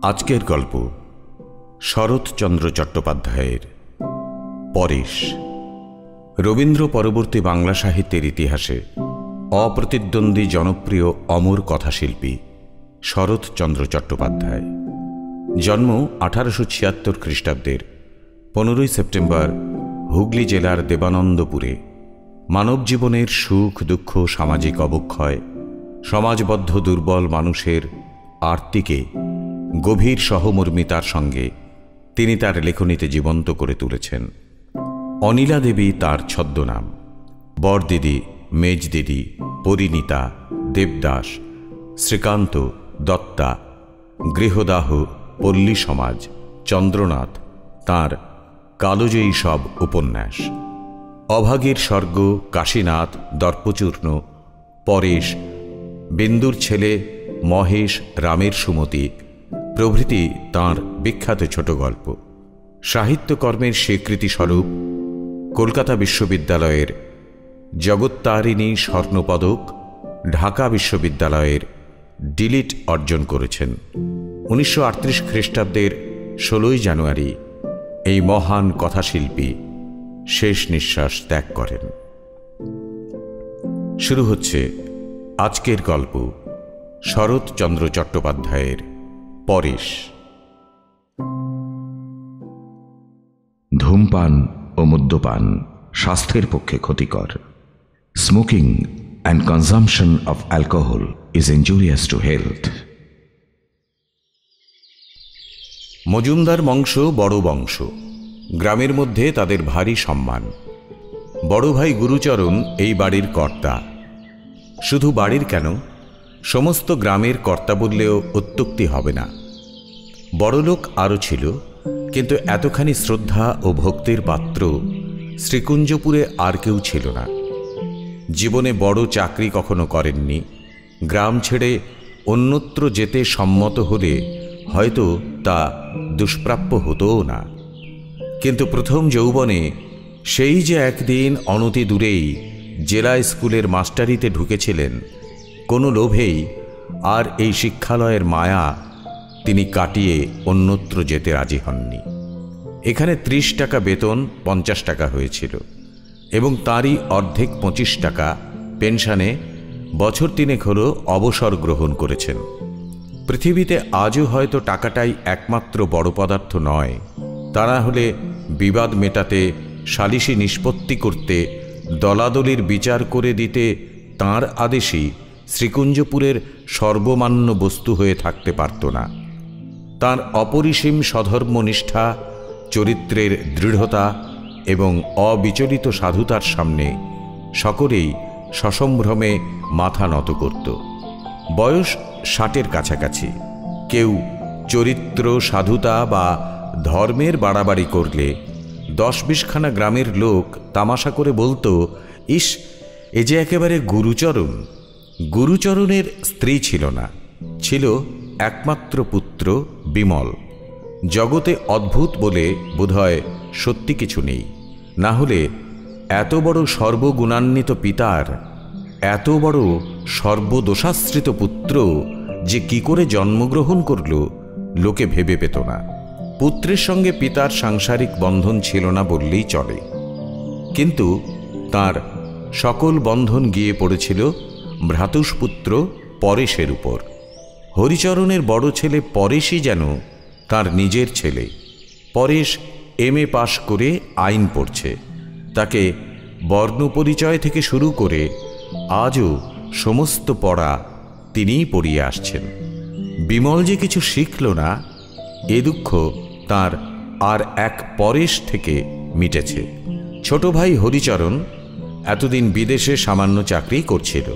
আজকের গল্প শরৎচন্দ্র চট্টোপাধ্যায়ের পরেশ। রবীন্দ্র পরবর্তী বাংলা সাহিত্যের ইতিহাসে অপ্রতিদ্বন্দ্বী জনপ্রিয় অমর কথাশিল্পী শরৎচন্দ্র চট্টোপাধ্যায়। জন্ম 1876 খ্রিস্টাব্দের 15 সেপ্টেম্বর হুগলি জেলার দেবানন্দপুরে। মানব জীবনের সুখ দুঃখ, সামাজিক অবক্ষয়, সমাজবদ্ধ দুর্বল মানুষের আর্তিকে গভীর সহমর্মিতার সঙ্গে তিনি তার লেখনীতে জীবন্ত করে তুলেছেন। অনিলা দেবী তার ছদ্মনাম। বরদিদি, মেজদিদি, পরিণীতা, দেবদাস, শ্রীকান্ত, দত্তা, গৃহদাহ, পল্লী সমাজ, চন্দ্রনাথ তাঁর কালজয়ী সব উপন্যাস। অভাগীর স্বর্গ, কাশীনাথ, দর্পচূর্ণ, পরেশ, বিন্দুর ছেলে, মহেশ, রামের সুমতি প্রভৃতি তাঁর বিখ্যাত ছোট গল্প। সাহিত্যকর্মের স্বীকৃতিস্বরূপ কলকাতা বিশ্ববিদ্যালয়ের জগত্তারিণী স্বর্ণপদক, ঢাকা বিশ্ববিদ্যালয়ের ডিলিট অর্জন করেছেন। 1938 খ্রিস্টাব্দের 16 জানুয়ারি এই মহান কথাশিল্পী শেষ নিঃশ্বাস ত্যাগ করেন। শুরু হচ্ছে আজকের গল্প শরৎচন্দ্র চট্টোপাধ্যায়ের পরেশ। ধূমপান ও মদ্যপান স্বাস্থ্যের পক্ষে ক্ষতিকর। Smoking and consumption of alcohol is injurious to health. Majumdar বংশ বড় বংশ। গ্রামের মধ্যে তাদের ভারী সম্মান। বড় ভাই গুরুচরণ এই বাড়ির কর্তা। শুধু বাড়ির কেন, সমস্ত গ্রামের কর্তা বললেও অত্যুক্তি হবে না। বড়লোক আরও ছিল, কিন্তু এতখানি শ্রদ্ধা ও ভক্তির পাত্র শ্রীকুঞ্জপুরে আর কেউ ছিল না। জীবনে বড় চাকরি কখনো করেননি। গ্রাম ছেড়ে অন্যত্র যেতে সম্মত হলে হয়তো তা দুষ্প্রাপ্য হতও না। কিন্তু প্রথম যৌবনে সেই যে একদিন অনতি দূরেই জেলা স্কুলের মাস্টারিতে ঢুকেছিলেন, কোনো লোভেই আর এই শিক্ষালয়ের মায়া তিনি কাটিয়ে অন্যত্র যেতে রাজি হননি। এখানে 30 টাকা বেতন 50 টাকা হয়েছিল এবং তারই অর্ধেক 25 টাকা পেনশনে বছর 3 হলো অবসর গ্রহণ করেছেন। পৃথিবীতে আজও হয়তো টাকাটাই একমাত্র বড় পদার্থ নয়। তা না হলে বিবাদ মেটাতে, সালিশি নিষ্পত্তি করতে, দলাদলির বিচার করে দিতে তাঁর আদেশই শ্রীকুঞ্জপুরের সর্বমান্য বস্তু হয়ে থাকতে পারত না। তাঁর অপরিসীম স্বধর্মনিষ্ঠা, চরিত্রের দৃঢ়তা এবং অবিচলিত সাধুতার সামনে সকলেই সসম্ভ্রমে মাথা নত করত। বয়স 60-এর কাছাকাছি। কেউ চরিত্র, সাধুতা বা ধর্মের বাড়াবাড়ি করলে 10-20 খানা গ্রামের লোক তামাশা করে বলতো, ইস, এ যে একেবারে গুরুচরণ। গুরুচরণের স্ত্রী ছিল না, ছিল একমাত্র পুত্র বিমল। জগতে অদ্ভুত বলে বোধহয় সত্যি কিছু নেই। না হলে এত বড় সর্বগুণান্বিত পিতার এত বড় সর্বদোষাশ্রিত পুত্র যে কি করে জন্মগ্রহণ করল লোকে ভেবে পেত না। পুত্রের সঙ্গে পিতার সাংসারিক বন্ধন ছিল না বললেই চলে, কিন্তু তার সকল বন্ধন গিয়ে পড়েছিল ভ্রাতুষ্পুত্র পরেশের উপর। হরিচরণের বড় ছেলে পরেশই যেন তার নিজের ছেলে। পরেশ MA পাশ করে আইন পড়ছে। তাকে বর্ণপরিচয় থেকে শুরু করে আজও সমস্ত পড়া তিনিই পড়িয়ে আসছেন। বিমল যে কিছু শিখল না, এ দুঃখ তার আর এক পরেশ থেকে মিটেছে। ছোট ভাই হরিচরণ এতদিন বিদেশে সামান্য চাকরি করছিল।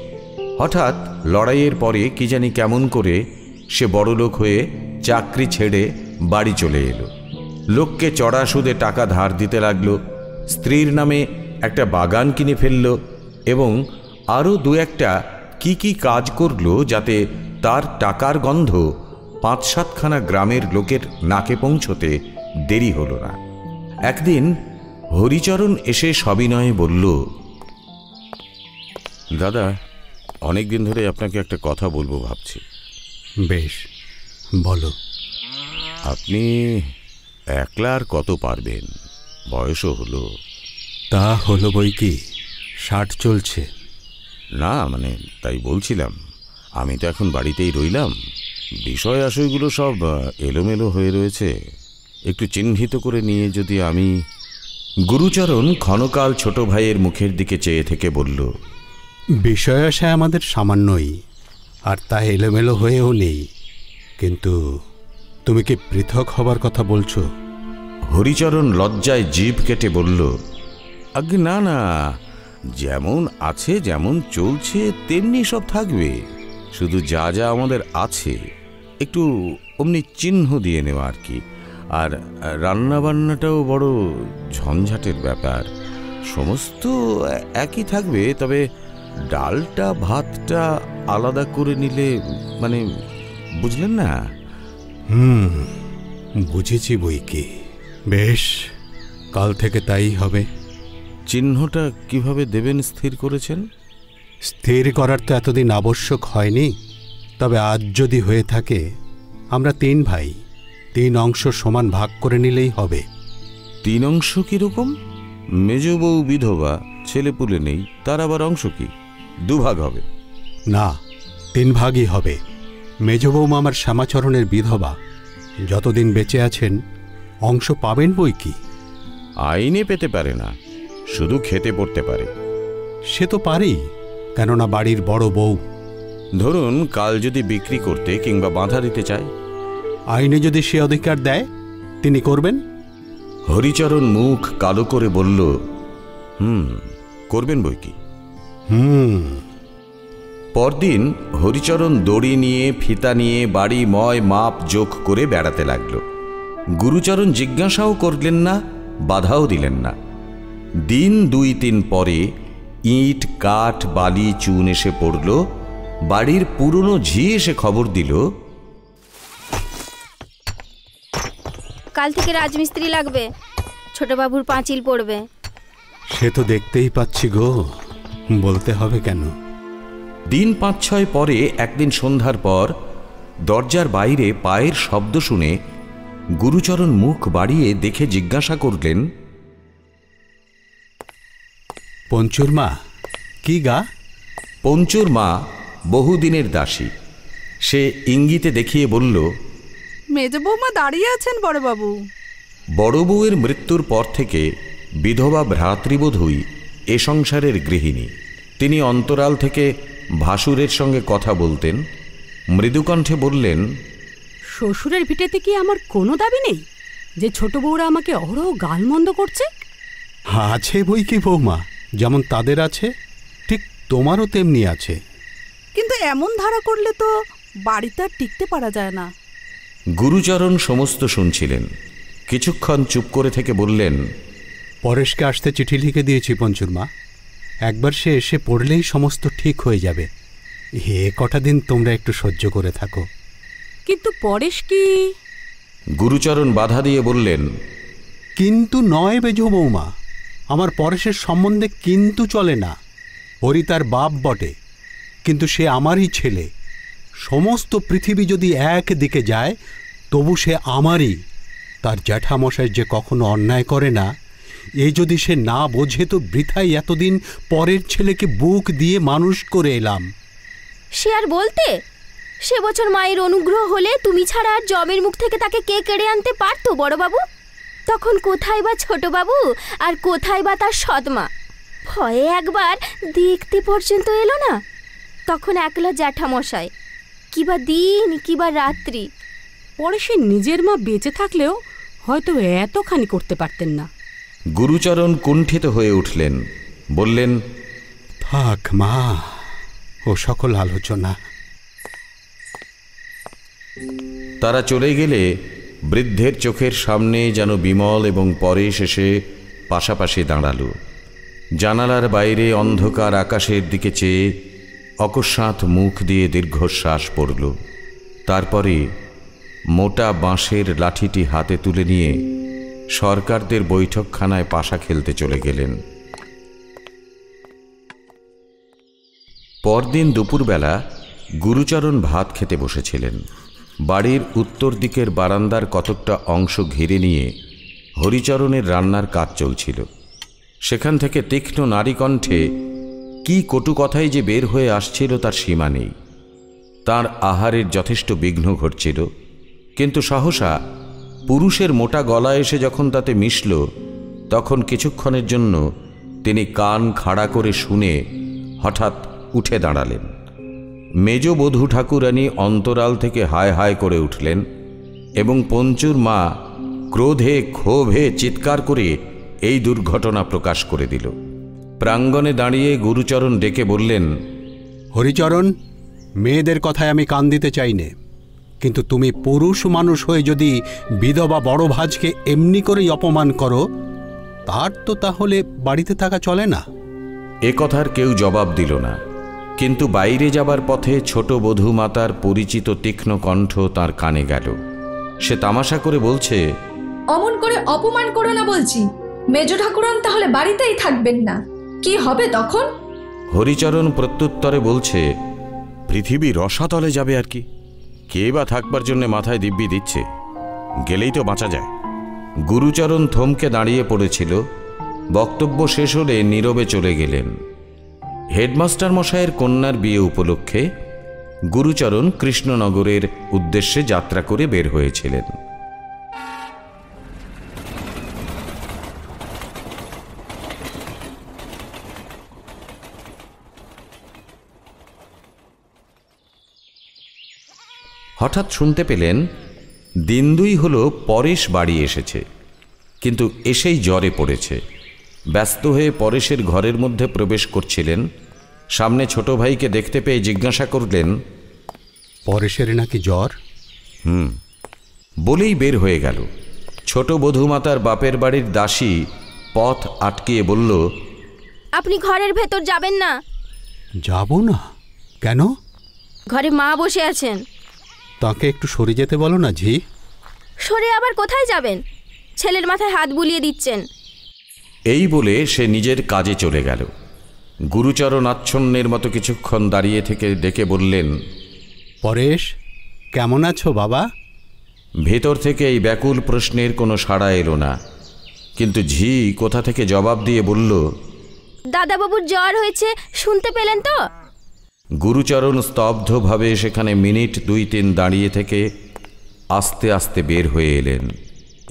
হঠাৎ লড়াইয়ের পরে কি জানি কেমন করে সে বড়লোক হয়ে চাকরি ছেড়ে বাড়ি চলে এলো। লোককে চড়া সুদে টাকা ধার দিতে লাগলো, স্ত্রীর নামে একটা বাগান কিনে ফেলল এবং আরও 2-1টা কি কাজ করলো যাতে তার টাকার গন্ধ 5-7 খানা গ্রামের লোকের নাকে পৌঁছতে দেরি হলো না। একদিন হরিচরণ এসে সবিনয়ে বলল, দাদা, অনেক দিন ধরে আপনাকে একটা কথা বলবো ভাবছি। বেশ, বলো। আপনি একলা আর কত পারবেন? বয়সও হলো। তা হলো বই কি, 60 চলছে। না মানে তাই বলছিলাম, আমি তো এখন বাড়িতেই রইলাম, বিষয় আশয়গুলো সব এলোমেলো হয়ে রয়েছে, একটু চিহ্নিত করে নিয়ে যদি আমি। গুরুচরণ ক্ষণকাল ছোট ভাইয়ের মুখের দিকে চেয়ে থেকে বলল, বিষয় আশায় আমাদের সামান্যই, আর তা এলোমেলো হয়েও নেই। কিন্তু তুমি কি পৃথক হবার কথা বলছো? হরিচরণ লজ্জায় জিভ কেটে বলল, আগে না না, যেমন আছে যেমন চলছে তেমনি সব থাকবে, শুধু যা যা আমাদের আছে একটু অমনি চিহ্ন দিয়ে নেওয়া আর কি। আর রান্নাবান্নাটাও বড় ঝঞ্ঝাটের ব্যাপার, সমস্ত একই থাকবে, তবে ডালটা ভাতটা আলাদা করে নিলে, মানে বুঝলেন না? বুঝেছি বই কি। বেশ, কাল থেকে তাই হবে। চিহ্নটা কিভাবে দেবেন স্থির করেছেন? স্থির করার তো এতদিন আবশ্যক হয়নি, তবে আজ যদি হয়ে থাকে, আমরা 3 ভাই, 3 অংশ সমান ভাগ করে নিলেই হবে। 3 অংশ কিরকম? মেজ বউ বিধবা, ছেলেপুলে নেই, তার আবার অংশ কি? 2 ভাগ হবে? না, 3 ভাগই হবে। মেজ বৌমা আমার শ্যামাচরণের বিধবা, যতদিন বেঁচে আছেন অংশ পাবেন বই কি। আইনে পেতে পারে না, শুধু খেতে পড়তে পারে। সে তো পারি, কেননা বাড়ির বড় বউ। ধরুন কাল যদি বিক্রি করতে কিংবা বাঁধা দিতে চায়, আইনে যদি সে অধিকার দেয় তিনি করবেন। হরিচরণ মুখ কালো করে বলল, করবেন বই কি। পরদিন হরিচরণ দড়ি নিয়ে ফিতা নিয়ে বাড়ি ময় মাপ যোগ করে বেড়াতে লাগল। গুরুচরণ জিজ্ঞাসাও করলেন না, বাধাও দিলেন না। দিন 2-3 পরে ইট কাঠ বালি চুন এসে পড়ল। বাড়ির পুরনো ঝি এসে খবর দিল, কাল থেকে রাজমিস্ত্রি লাগবে, ছোটবাবুর পাঁচিল পড়বে। সে তো দেখতেই পাচ্ছি গো, বলতে হবে কেন। দিন 5-6 পরে একদিন সন্ধ্যার পর দরজার বাইরে পায়ের শব্দ শুনে গুরুচরণ মুখ বাড়িয়ে দেখে জিজ্ঞাসা করলেন, পঞ্চুর মা কি গা? পঞ্চুর মা বহুদিনের দাসী, সে ইঙ্গিতে দেখিয়ে বলল, মেজ বৌমা দাঁড়িয়ে আছেন বড়বাবু। বড় বউয়ের মৃত্যুর পর থেকে বিধবা ভ্রাতৃবধূই এ সংসারের গৃহিণী। তিনি অন্তরাল থেকে ভাসুরের সঙ্গে কথা বলতেন। মৃদুকণ্ঠে বললেন, শ্বশুরের ভিটেতে কি আমার কোনো দাবি নেই যে ছোট বউরা আমাকে অহরহ গালমন্দ করছে? আছে বই কি বৌমা, যেমন তাদের আছে ঠিক তোমারও তেমনি আছে। কিন্তু এমন ধারা করলে তো বাড়িতে আর টিকতে পারা যায় না। গুরুচরণ সমস্ত শুনছিলেন, কিছুক্ষণ চুপ করে থেকে বললেন, পরেশকে আসতে চিঠি লিখে দিয়েছি পঞ্চুর মা, একবার সে এসে পড়লেই সমস্ত ঠিক হয়ে যাবে। কটা দিন তোমরা একটু সহ্য করে থাকো। কিন্তু পরেশ কি? গুরুচরণ বাধা দিয়ে বললেন, কিন্তু নয় বেজো বৌমা, আমার পরেশের সম্বন্ধে কিন্তু চলে না। হরি তার বাপ বটে, কিন্তু সে আমারই ছেলে। সমস্ত পৃথিবী যদি এক দিকে যায় তবু সে আমারই। তার জ্যাঠামশাই যে কখনো অন্যায় করে না, এ যদি সে না বোঝে তো বৃথাই এতদিন পরের ছেলেকে বুক দিয়ে মানুষ করে এলাম। সে আর বলতে, সে বছর মায়ের অনুগ্রহ হলে তুমি ছাড়া আর জমের মুখ থেকে তাকে কে কেড়ে আনতে পারতো বড়বাবু? তখন কোথায় বা ছোটবাবু আর কোথায় বা তার সৎমা? ভয়ে একবার দেখতে পর্যন্ত এলো না। তখন একলা জ্যাঠামশাই, কিবা দিন কিবা রাত্রি। পরে সে নিজের মা বেঁচে থাকলেও হয়তো এতখানি করতে পারতেন না। গুরুচরণ কুণ্ঠিত হয়ে উঠলেন, বললেন, থাক মা, ও সকল আলোচনা। তারা চলে গেলে বৃদ্ধের চোখের সামনে যেন বিমল এবং পরেশ এসে পাশাপাশি দাঁড়াল। জানালার বাইরে অন্ধকার আকাশের দিকে চেয়ে অকস্মাৎ মুখ দিয়ে দীর্ঘশ্বাস পড়ল। তারপরে মোটা বাঁশের লাঠিটি হাতে তুলে নিয়ে সরকারদের বৈঠকখানায় পাশা খেলতে চলে গেলেন। পরদিন দুপুরবেলা গুরুচরণ ভাত খেতে বসেছিলেন। বাড়ির উত্তর দিকের বারান্দার কতকটা অংশ ঘিরে নিয়ে হরিচরণের রান্নার কাজ চলছিল। সেখান থেকে তীক্ষ্ণ নারীকণ্ঠে কি কটু কথাই যে বের হয়ে আসছিল তার সীমা নেই। তার আহারের যথেষ্ট বিঘ্ন ঘটছিল, কিন্তু সহসা পুরুষের মোটা গলা এসে যখন তাতে মিশল, তখন কিছুক্ষণের জন্য তিনি কান খাড়া করে শুনে হঠাৎ উঠে দাঁড়ালেন। মেজ বধূ ঠাকুরানী অন্তরাল থেকে হায় হায় করে উঠলেন এবং পঞ্চুর মা ক্রোধে ক্ষোভে চিৎকার করে এই দুর্ঘটনা প্রকাশ করে দিল। প্রাঙ্গণে দাঁড়িয়ে গুরুচরণ ডেকে বললেন, হরিচরণ, মেয়েদের কথায় আমি কান দিতে চাই নে, কিন্তু তুমি পুরুষ মানুষ হয়ে যদি বিধবা বড় ভাজকে এমনি করেই অপমান করো, তার তো তাহলে বাড়িতে থাকা চলে না। এ কথার কেউ জবাব দিল না, কিন্তু বাইরে যাবার পথে ছোট বধূ মাতার পরিচিত তীক্ষ্ণ কণ্ঠ তার কানে গেল। সে তামাশা করে বলছে, অমন করে অপমান করো না বলছি। মেজ ঠাকুরন তাহলে বাড়িতেই থাকবেন না, কি হবে তখন? হরিচরণ প্রত্যুত্তরে বলছে, পৃথিবী রসাতলে যাবে আর কি, কে বা থাকবার জন্য মাথায় দিব্যি দিচ্ছে, গেলেই তো বাঁচা যায়। গুরুচরণ থমকে দাঁড়িয়ে পড়েছিল। বক্তব্য শেষ হলে নীরবে চলে গেলেন। হেডমাস্টার মশায়ের কন্যার বিয়ে উপলক্ষে গুরুচরণ কৃষ্ণনগরের উদ্দেশ্যে যাত্রা করে বের হয়েছিলেন। হঠাৎ শুনতে পেলেন দিন দুই হলো পরেশ বাড়ি এসেছে, কিন্তু এসেই জ্বরে পড়েছে। ব্যস্ত হয়ে পরেশের ঘরের মধ্যে প্রবেশ করছিলেন। সামনে ছোট ভাইকে দেখতে পেয়ে জিজ্ঞাসা করলেন, পরেশের নাকি জ্বর? বলেই বের হয়ে গেল। ছোট বধূমাতার বাপের বাড়ির দাসী পথ আটকিয়ে বলল, আপনি ঘরের ভেতর যাবেন না। যাব না? কেন? ঘরে মা বসে আছেন। তাকে একটু সরে যেতে বলো না ঝি। সরে আবার কোথায় যাবেন? ছেলের মাথায় হাত বুলিয়ে দিচ্ছেন। এই বলে সে নিজের কাজে চলে গেল। গুরুচরণ আচ্ছন্নের মতো কিছুক্ষণ দাঁড়িয়ে থেকে ডেকে বললেন, পরেশ, কেমন আছো বাবা? ভেতর থেকে এই ব্যাকুল প্রশ্নের কোনো সাড়া এলো না, কিন্তু ঝি কোথা থেকে জবাব দিয়ে বলল, দাদাবাবুর জ্বর হয়েছে, শুনতে পেলেন তো? গুরুচরণ স্তব্ধভাবে সেখানে মিনিট 2-3 দাঁড়িয়ে থেকে আস্তে আস্তে বের হয়ে এলেন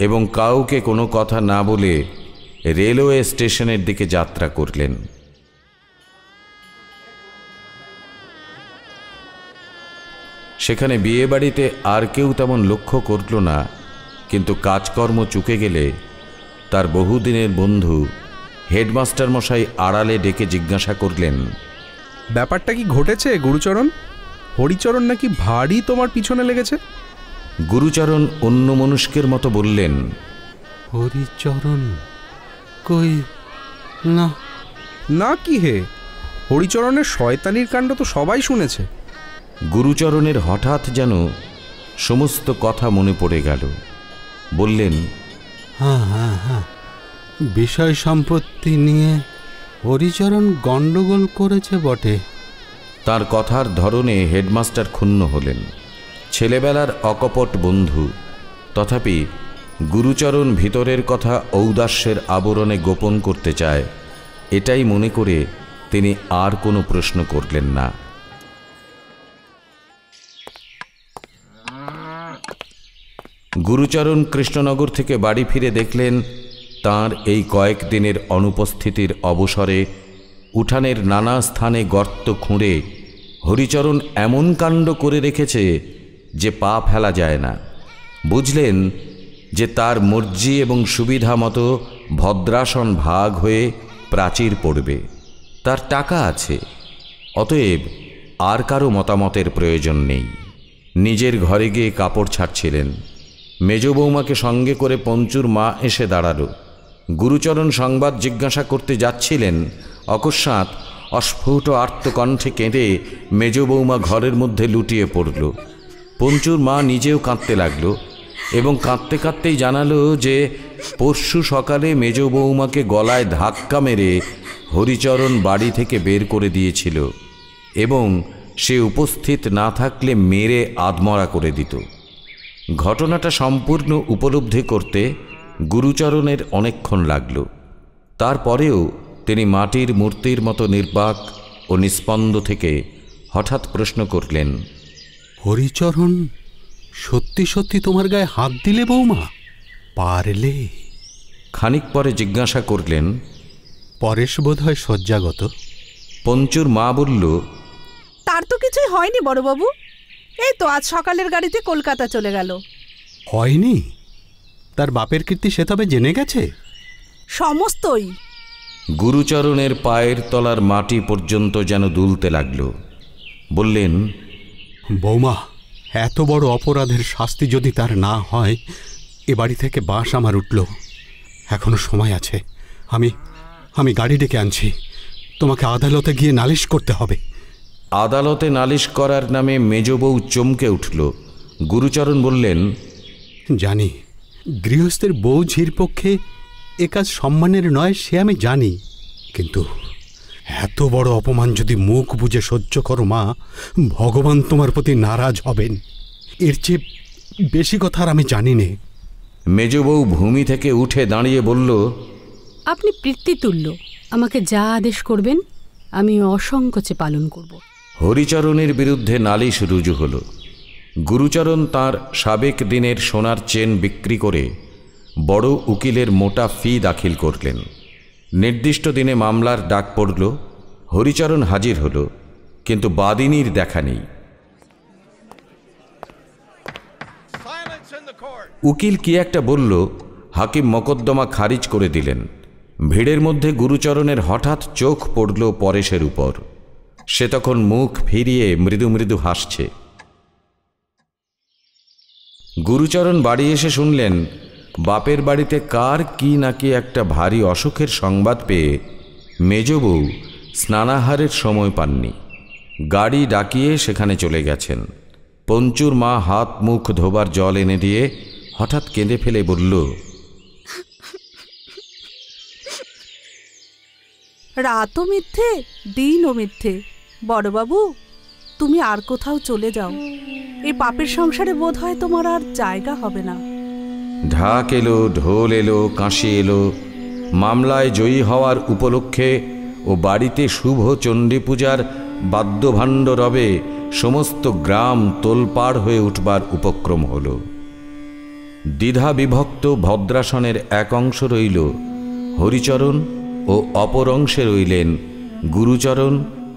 এবং কাউকে কোনো কথা না বলে রেলওয়ে স্টেশনের দিকে যাত্রা করলেন। সেখানে বিয়ে বাড়িতে আর কেউ তেমন লক্ষ্য করল না, কিন্তু কাজকর্ম চুকে গেলে তার বহুদিনের বন্ধু হেডমাস্টার মশাই আড়ালে ডেকে জিজ্ঞাসা করলেন, ব্যাপারটা কি ঘটেছে গুরুচরণ? হরিচরণ নাকি ভারী তোমার পিছনে লেগেছে? গুরুচরণ অন্যমনস্কের মতো বললেন, হরিচরণ কই না। না কি হে, হরিচরণের শয়তানির কাণ্ড তো সবাই শুনেছে। গুরুচরণের হঠাৎ যেন সমস্ত কথা মনে পড়ে গেল। বললেন, হ্যাঁ হ্যাঁ হ্যাঁ, বিষয় সম্পত্তি নিয়ে হরিচরণ গণ্ডগোল করেছে বটে। তার কথার ধরনে হেডমাস্টার ক্ষুণ্ণ হলেন। ছেলেবেলার অকপট বন্ধু, তথাপি গুরুচরণ ভিতরের কথা ঔদাস্যের আবরণে গোপন করতে চায়, এটাই মনে করে তিনি আর কোনো প্রশ্ন করলেন না। গুরুচরণ কৃষ্ণনগর থেকে বাড়ি ফিরে দেখলেন তাঁর এই কয়েকদিনের অনুপস্থিতির অবসরে উঠানের নানা স্থানে গর্ত খুঁড়ে হরিচরণ এমন কাণ্ড করে রেখেছে যে পা ফেলা যায় না। বুঝলেন যে তার মর্জি এবং সুবিধা মতো ভদ্রাসন ভাগ হয়ে প্রাচীর পড়বে। তার টাকা আছে, অতএব আর কারো মতামতের প্রয়োজন নেই। নিজের ঘরে গিয়ে কাপড় ছাড়ছিলেন। মেজ বৌমাকে সঙ্গে করে পঞ্চুর মা এসে দাঁড়ালো। গুরুচরণ সংবাদ জিজ্ঞাসা করতে যাচ্ছিলেন, অকস্মাৎ অস্ফুট আর্তকণ্ঠে কেঁদে মেজ বৌমা ঘরের মধ্যে লুটিয়ে পড়ল। পঞ্চুর মা নিজেও কাঁদতে লাগল এবং কাঁদতে কাঁদতেই জানালো যে পরশু সকালে মেজ বৌমাকে গলায় ধাক্কা মেরে হরিচরণ বাড়ি থেকে বের করে দিয়েছিল এবং সে উপস্থিত না থাকলে মেরে আধমরা করে দিত। ঘটনাটা সম্পূর্ণ উপলব্ধি করতে গুরুচরণের অনেকক্ষণ লাগল। তারপরেও তিনি মাটির মূর্তির মতো নির্বাক ও নিস্পন্দ থেকে হঠাৎ প্রশ্ন করলেন, হরিচরণ সত্যি সত্যি তোমার গায়ে হাত দিলে বৌমা? পারলে? খানিক পরে জিজ্ঞাসা করলেন, পরেশ বোধ হয় শয্যাগত। পঞ্চুর মা বলল, তার তো কিছুই হয়নি বড়বাবু, এই তো আজ সকালের গাড়িতে কলকাতা চলে গেল। হয়নি? তার বাপের কীর্তি সে তবে জেনে গেছে? সমস্তই। গুরুচরণের পায়ের তলার মাটি পর্যন্ত যেন দুলতে লাগল। বললেন, বৌমা, এত বড় অপরাধের শাস্তি যদি তার না হয়, এ বাড়ি থেকে বাস আমার উঠল। এখনো সময় আছে। আমি গাড়ি ডেকে আনছি। তোমাকে আদালতে গিয়ে নালিশ করতে হবে। আদালতে নালিশ করার নামে মেজ বউ চমকে উঠল। গুরুচরণ বললেন, জানি গৃহস্থের বউ ঝির পক্ষে এ কাজ সম্মানের নয়, সে আমি জানি, কিন্তু এত বড় অপমান যদি মুখ বুজে সহ্য করো মা, ভগবান তোমার প্রতি নারাজ হবেন। এর চেয়ে বেশি কথা আর আমি জানি নে। মেজ বউ ভূমি থেকে উঠে দাঁড়িয়ে বলল, আপনি পিতৃতুল্য, আমাকে যা আদেশ করবেন আমি অসংকোচে পালন করব। হরিচরণের বিরুদ্ধে নালিশ রুজু হল। গুরুচরণ তাঁর সাবেক দিনের সোনার চেন বিক্রি করে বড় উকিলের মোটা ফি দাখিল করলেন। নির্দিষ্ট দিনে মামলার ডাক পড়ল। হরিচরণ হাজির হল, কিন্তু বাদিনীর দেখা নেই। উকিল কি একটা বলল, হাকিম মকদ্দমা খারিজ করে দিলেন। ভিড়ের মধ্যে গুরুচরণের হঠাৎ চোখ পড়ল পরেশের উপর। সে তখন মুখ ফিরিয়ে মৃদু মৃদু হাসছে। গুরুচরণ বাড়ি এসে শুনলেন, বাপের বাড়িতে কার কি নাকি একটা ভারী অসুখের সংবাদ পেয়ে মেজ বউ স্নানাহারের সময় পাননি। গাড়ি ডাকিয়ে সেখানে চলে গেছেন। পঞ্চুর মা হাত মুখ ধোবার জল এনে দিয়ে হঠাৎ কেঁদে ফেলে বলল, রাতও মিথ্যে, দিনও মিথ্যে। বড়বাবু, তুমি আর কোথাও চলে যাও। এই পাপের সংসারে বোধ হয় তোমার আর জায়গা হবে না। ঢাক এলো, ঢোল এলো, কাঁসি এলো। মামলায় জয়ী হওয়ার উপলক্ষে ও বাড়িতে শুভ চণ্ডী পূজার বাদ্যভাণ্ড রবে সমস্ত গ্রাম তোলপাড় হয়ে উঠবার উপক্রম হল। দ্বিধা বিভক্ত ভদ্রাসনের এক অংশ রইল হরিচরণ ও অপর অংশে রইলেন গুরুচরণ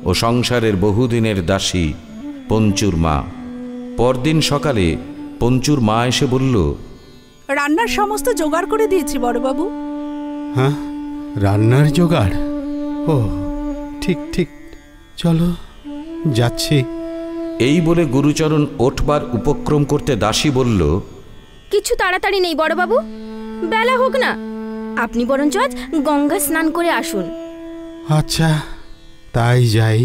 ও সংসারের বহুদিনের দাসী পঞ্চুর মা। পরদিন সকালে পঞ্চুর মা এসে বলল, রান্নার সমস্ত জোগাড় করে দিয়েছি বড়বাবু। হ্যাঁ, রান্নার জোগাড়? ও ঠিক ঠিক, চলো যাচ্ছি। এই বলে গুরুচরণ ওঠবার উপক্রম করতে দাসী বলল, কিছু তাড়াতাড়ি নেই বড়বাবু, বেলা হোক না। আপনি বরঞ্চ আজ গঙ্গা স্নান করে আসুন। আচ্ছা, তাই যাই।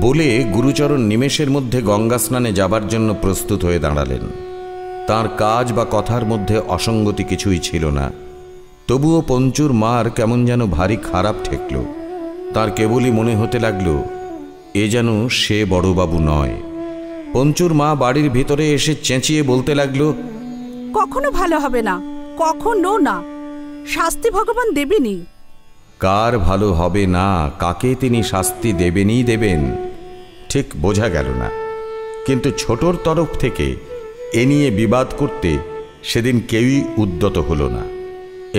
বলে গুরুচরণ নিমেষের মধ্যে গঙ্গা স্নানে যাবার জন্য প্রস্তুত হয়ে দাঁড়ালেন। তার কাজ বা কথার মধ্যে অসঙ্গতি কিছুই ছিল না। তবুও পঞ্চুর মার কেমন যেন ভারী খারাপ ঠেকল। তার কেবলই মনে হতে লাগল, এ যেন সে বড়বাবু নয়। পঞ্চুর মা বাড়ির ভিতরে এসে চেঁচিয়ে বলতে লাগল, কখনো ভালো হবে না, কখনো না। শাস্তি ভগবান দেবেনই। কার ভালো হবে না, কাকে তিনি শাস্তি দেবেনই দেবেন, ঠিক বোঝা গেল না। কিন্তু ছোটর তরফ থেকে এ নিয়ে বিবাদ করতে সেদিন কেউই উদ্যত হল না।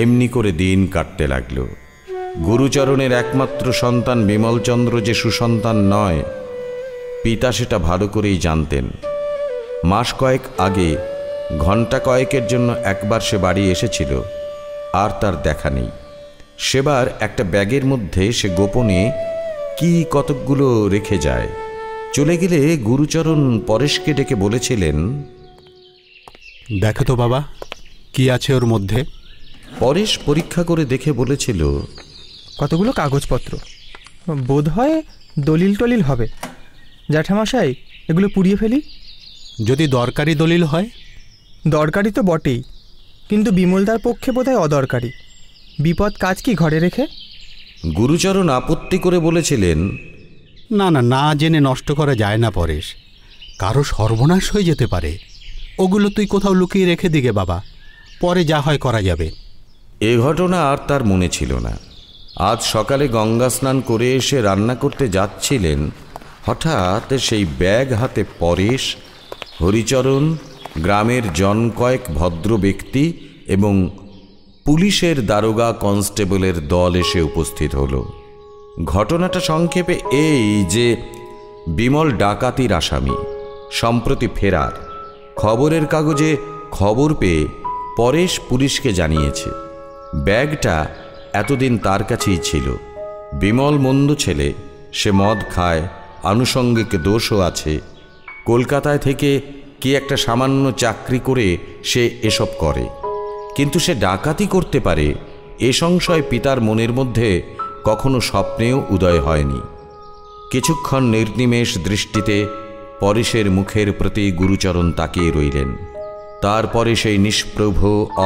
এমনি করে দিন কাটতে লাগল। গুরুচরণের একমাত্র সন্তান বিমলচন্দ্র যে সুসন্তান নয়, পিতা সেটা ভালো করেই জানতেন। মাস কয়েক আগে ঘণ্টা কয়েকের জন্য একবার সে বাড়ি এসেছিল, আর তার দেখা নেই। সেবার একটা ব্যাগের মধ্যে সে গোপনে কি কতকগুলো রেখে যায়। চলে গেলে গুরুচরণ পরেশকে ডেকে বলেছিলেন, দেখো তো বাবা, কি আছে ওর মধ্যে। পরেশ পরীক্ষা করে দেখে বলেছিল, কতগুলো কাগজপত্র, বোধ হয় দলিল টলিল হবে। জ্যাঠামশাই, এগুলো পুড়িয়ে ফেলি। যদি দরকারি দলিল হয়? দরকারি তো বটেই, কিন্তু বিমলদার পক্ষে বোধহয় অদরকারি। বিপদ কাজ কি ঘরে রেখে? গুরুচরণ আপত্তি করে বলেছিলেন, না না, না জেনে নষ্ট করা যায় না পরেশ, কারো সর্বনাশ হয়ে যেতে পারে। ওগুলো তুই কোথাও লুকিয়ে রেখে দিগে বাবা, পরে যা হয় করা যাবে। এ ঘটনা আর তার মনে ছিল না। আজ সকালে গঙ্গা স্নান করে এসে রান্না করতে যাচ্ছিলেন, হঠাৎ সেই ব্যাগ হাতে পরেশ, হরিচরণ, গ্রামের জন কয়েক ভদ্র ব্যক্তি এবং পুলিশের দারোগা কনস্টেবলের দল এসে উপস্থিত হল। ঘটনাটা সংক্ষেপে এই যে বিমল ডাকাতির আসামি, সম্প্রতি ফেরার। খবরের কাগজে খবর পেয়ে পরেশ পুলিশকে জানিয়েছে। ব্যাগটা এতদিন তার কাছেই ছিল। বিমল মন্দ ছেলে, সে মদ খায়, আনুষঙ্গিক দোষও আছে। কলকাতায় থেকে কি একটা সামান্য চাকরি করে সে এসব করে, কিন্তু সে ডাকাতি করতে পারে এ সংশয় পিতার মনের মধ্যে কখনো স্বপ্নেও উদয় হয়নি। কিছুক্ষণ নির্নিমেষ দৃষ্টিতে পরেশের মুখের প্রতি গুরুচরণ তাকিয়ে রইলেন। তারপরে সেই নিষ্প্রভ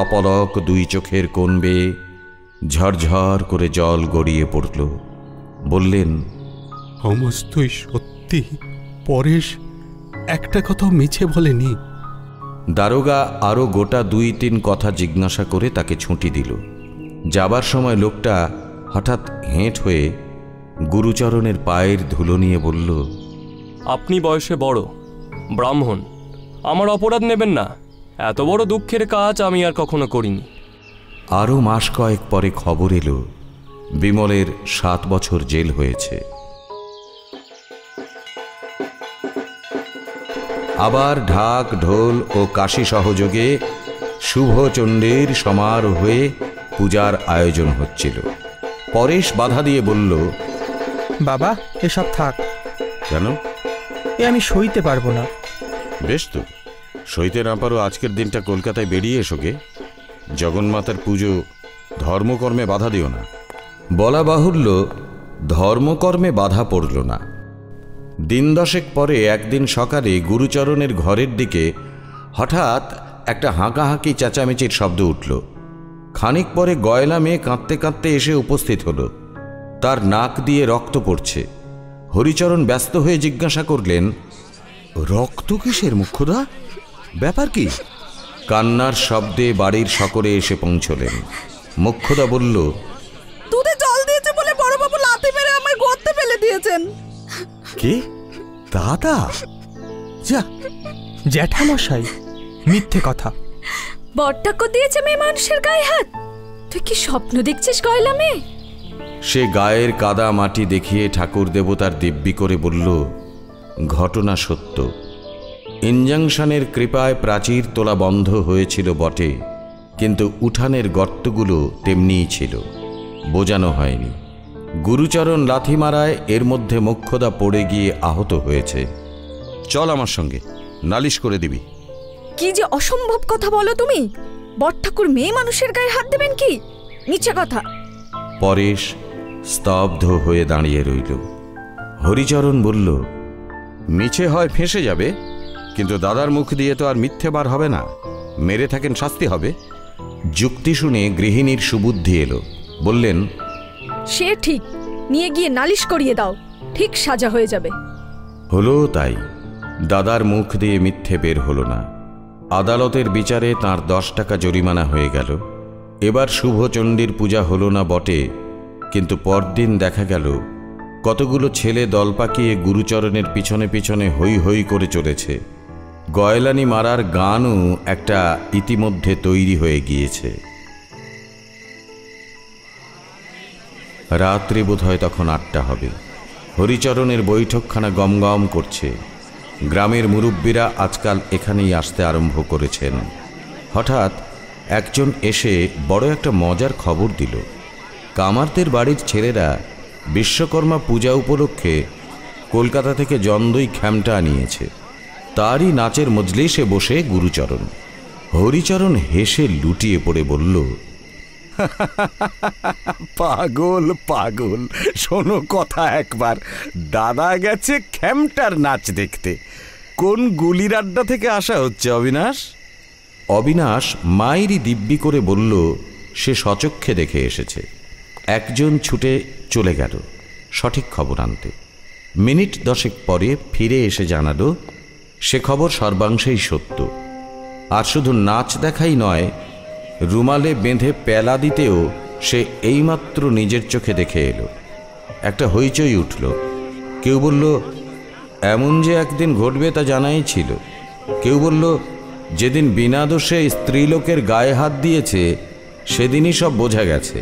অপলক দুই চোখের কোণ বেয়ে ঝরঝর করে জল গড়িয়ে পড়ল। বললেন, সমস্তই সত্যি পরেশ, একটা কথাও মিছে বলেনি। দারোগা আরও গোটা 2-3 কথা জিজ্ঞাসা করে তাকে ছুটি দিল। যাবার সময় লোকটা হঠাৎ হেঁট হয়ে গুরুচরণের পায়ের ধুলো নিয়ে বলল, আপনি বয়সে বড়, ব্রাহ্মণ, আমার অপরাধ নেবেন না। এত বড় দুঃখের কাজ আমি আর কখনো করিনি। আরও মাস কয়েক পরে খবর এলো বিমলের 7 বছর জেল হয়েছে। আবার ঢাক ঢোল ও কাশি সহযোগে শুভচণ্ডীর সমারোহে পূজার আয়োজন হচ্ছিল। পরেশ বাধা দিয়ে বলল, বাবা এসব থাক। কেন? এ আমি সইতে পারবো না। বেশ তো, সইতে না পারো আজকের দিনটা কলকাতায় বেরিয়ে এসোগে। জগন্মাতার পুজো, ধর্মকর্মে বাধা দিও না। বলা বাহুল্য, ধর্মকর্মে বাধা পড়ল না। দিন 10 পরে একদিন সকালে গুরুচরণের ঘরের দিকে হঠাৎ একটা হাঁকাহাঁকি চেঁচামেচির শব্দ উঠল। খানিক পরে গয়লা মেয়ে কাঁদতে কাঁদতে এসে উপস্থিত হল। তার নাক দিয়ে রক্ত পড়ছে। হরিচরণ ব্যস্ত হয়ে জিজ্ঞাসা করলেন, রক্ত কিসের মুখ্যদা? ব্যাপার কি? কান্নার শব্দে বাড়ির সকলে এসে পৌঁছলেন। মুখ্যদা বলল, দুধে জল দিয়েছে বলে বড়বাবু লাথি মেরে আমায় গর্তে ফেলে দিয়েছেন। কি দাদা? যা জ্যাঠামশাই, মিথ্যে কথা। বরটাক্কর দিয়েছে মেয়ে মানুষের গায়ে হাত? তুই কি স্বপ্ন দেখছিস গয়লা মেয়ে? সে গায়ের কাদা মাটি দেখিয়ে ঠাকুর দেবতার দিব্যি করে বলল, ঘটনা সত্য। ইনজাংশনের কৃপায় প্রাচীর তোলা বন্ধ হয়েছিল বটে, কিন্তু উঠানের গর্তগুলো তেমনিই ছিল, বোঝানো হয়নি। গুরুচরণ লাথি মারায় এর মধ্যে মোক্ষদা পড়ে গিয়ে আহত হয়েছে। চল আমার সঙ্গে, নালিশ করে দিবি। কি যে অসম্ভব কথা বলো তুমি! বরঠাকুর মেয়ে মানুষের গায়ে হাত দেবেন কি? মিথ্যে কথা। পরেশ স্তব্ধ হয়ে দাঁড়িয়ে রইল। হরিচরণ বলল, মিছে হয় ফেঁসে যাবে, কিন্তু দাদার মুখ দিয়ে তো আর মিথ্যে বার হবে না। মেরে থাকেন, শাস্তি হবে। যুক্তি শুনে গৃহিণীর সুবুদ্ধি এলো। বললেন, সে ঠিক, নিয়ে গিয়ে নালিশ করিয়ে দাও, ঠিক সাজা হয়ে যাবে। হলো তাই। দাদার মুখ দিয়ে মিথ্যে বের হলো না। আদালতের বিচারে তাঁর 10 টাকা জরিমানা হয়ে গেল। এবার শুভচণ্ডীর পূজা হলো না বটে, কিন্তু পরদিন দেখা গেল কতগুলো ছেলে দল পাকিয়ে গুরুচরণের পিছনে পিছনে হৈ হৈ করে চলেছে। গয়লানি মারার গানও একটা ইতিমধ্যে তৈরি হয়ে গিয়েছে। রাত্রি বোধহয় তখন 8টা হবে। হরিচরণের বৈঠকখানা গমগম করছে। গ্রামের মুরব্বীরা আজকাল এখানেই আসতে আরম্ভ করেছেন। হঠাৎ একজন এসে বড় একটা মজার খবর দিল। কামারদের বাড়ির ছেলেরা বিশ্বকর্মা পূজা উপলক্ষে কলকাতা থেকে জন্দই খ্যামটা আনিয়েছে। তারই নাচের মজলিসে বসে গুরুচরণ। হরিচরণ হেসে লুটিয়ে পড়ে বলল, পাগল পাগল, শোনো কথা একবার। দাদা গেছে খ্যামটার নাচ দেখতে। কোন গুলির আড্ডা থেকে আসা হচ্ছে অবিনাশ? অবিনাশ মায়েরই দিব্যি করে বলল, সে সচক্ষে দেখে এসেছে। একজন ছুটে চলে গেল সঠিক খবর আনতে। মিনিট 10 পরে ফিরে এসে জানালো, সে খবর সর্বাংশেই সত্য। আর শুধু নাচ দেখাই নয়, রুমালে বেঁধে পেলা দিতেও সে এইমাত্র নিজের চোখে দেখে এলো। একটা হইচই উঠল। কেউ বলল, এমন যে একদিন ঘটবে তা জানাই ছিল। কেউ বলল, যেদিন বিনা দোষে স্ত্রীলোকের গায়ে হাত দিয়েছে সেদিনই সব বোঝা গেছে।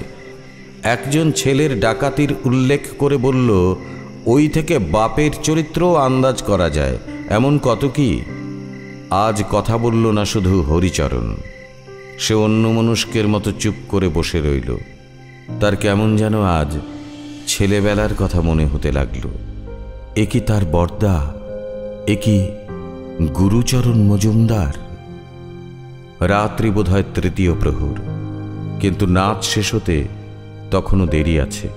একজন ছেলের ডাকাতির উল্লেখ করে বলল, ওই থেকে বাপের চরিত্রও আন্দাজ করা যায়। এমন কত কি। আজ কথা বলল না শুধু হরিচরণ, সে অন্যমনস্কের মতো চুপ করে বসে রইল। তার কেমন যেন আজ ছেলেবেলার কথা মনে হতে লাগল। এ কি তার বর্দা? এ কি গুরুচরণ মজুমদার? রাত্রি বোধহয় তৃতীয় প্রহর, কিন্তু নাচ শেষ হতে তখনও দেরি আছে।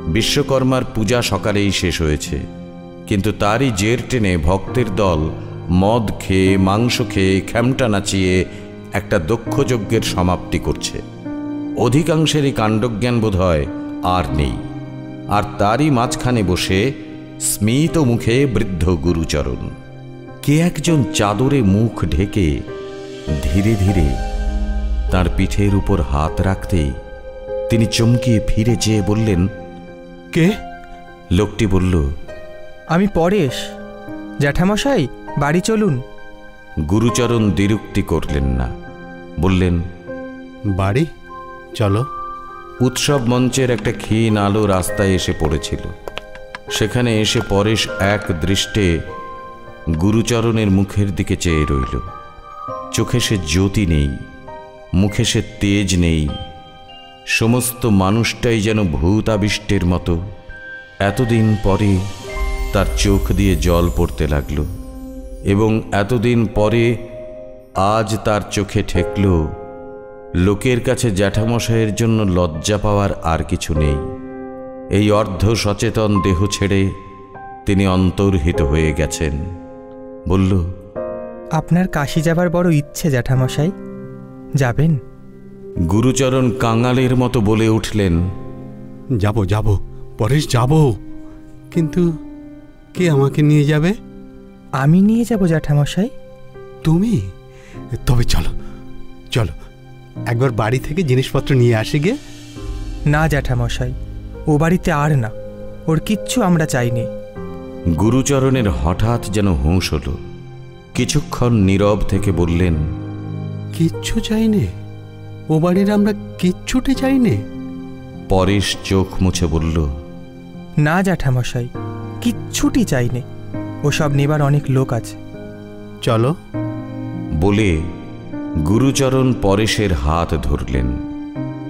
বিশ্বকর্মার পূজা সকালেই শেষ হয়েছে, কিন্তু তারই জের টেনে ভক্তের দল মদ খেয়ে, মাংস খেয়ে, খ্যামটা নাচিয়ে একটা দক্ষ যজ্ঞের সমাপ্তি করছে। অধিকাংশেরই কাণ্ডজ্ঞান বোধ হয় আর নেই। আর তারই মাঝখানে বসে স্মিত মুখে বৃদ্ধ গুরুচরণ। কে একজন চাদরে মুখ ঢেকে ধীরে ধীরে তার পিঠের উপর হাত রাখতেই তিনি চমকিয়ে ফিরে চেয়ে বললেন, কে? লোকটি বলল, আমি পরেশ। জ্যাঠামশাই, বাড়ি চলুন। গুরুচরণ দ্বিরুক্তি করলেন না, বললেন, বাড়ি চলো। উৎসব মঞ্চের একটা ক্ষীণ আলো রাস্তায় এসে পড়েছিল। সেখানে এসে পরেশ এক দৃষ্টে গুরুচরণের মুখের দিকে চেয়ে রইল। চোখে সে জ্যোতি নেই, মুখে সে তেজ নেই। সমস্ত মানুষটাই যেন ভূতাবিষ্টের মতো। এতদিন পরে তার চোখ দিয়ে জল পড়তে লাগল, এবং এতদিন পরে আজ তার চোখে ঠেকল লোকের কাছে জ্যাঠামশাইয়ের জন্য লজ্জা পাওয়ার আর কিছু নেই। এই অর্ধ সচেতন দেহ ছেড়ে তিনি অন্তর্হিত হয়ে গেছেন। বলল, আপনার কাশি যাবার বড় ইচ্ছে জ্যাঠামশাই, যাবেন? গুরুচরণ কাঙালের মতো বলে উঠলেন, যাব যাব পরেশ, যাব। কিন্তু কে আমাকে নিয়ে যাবে? আমি নিয়ে যাব জ্যাঠামশাই। তুমি? তবে চলো চলো, একবার বাড়ি থেকে জিনিসপত্র নিয়ে আসি গে। না জ্যাঠামশাই, ও বাড়িতে আর না, ওর কিচ্ছু আমরা চাইনি। গুরুচরণের হঠাৎ যেন হুঁশ হল। কিছুক্ষণ নীরব থেকে বললেন, কিচ্ছু চাইনে? ও বাড়ির আমরা কিচ্ছুটি চাইনে? পরেশ চোখ মুছে বলল, না জ্যাঠামশাই, কিচ্ছুটি চাইনি। ওসব নেবার অনেক লোক আছে। চলো। বলে গুরুচরণ পরেশের হাত ধরলেন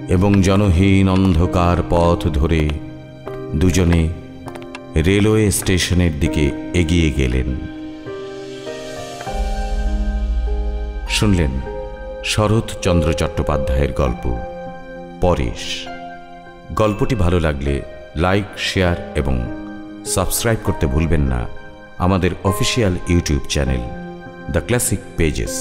এবং জনহীন অন্ধকার পথ ধরে দুজনে রেলওয়ে স্টেশনের দিকে এগিয়ে গেলেন। শুনলেন শরৎচন্দ্র চট্টোপাধ্যায়ের গল্প পরেশ। গল্পটি ভালো লাগলে লাইক, শেয়ার এবং সাবস্ক্রাইব করতে ভুলবেন না আমাদের official YouTube channel the classic pages.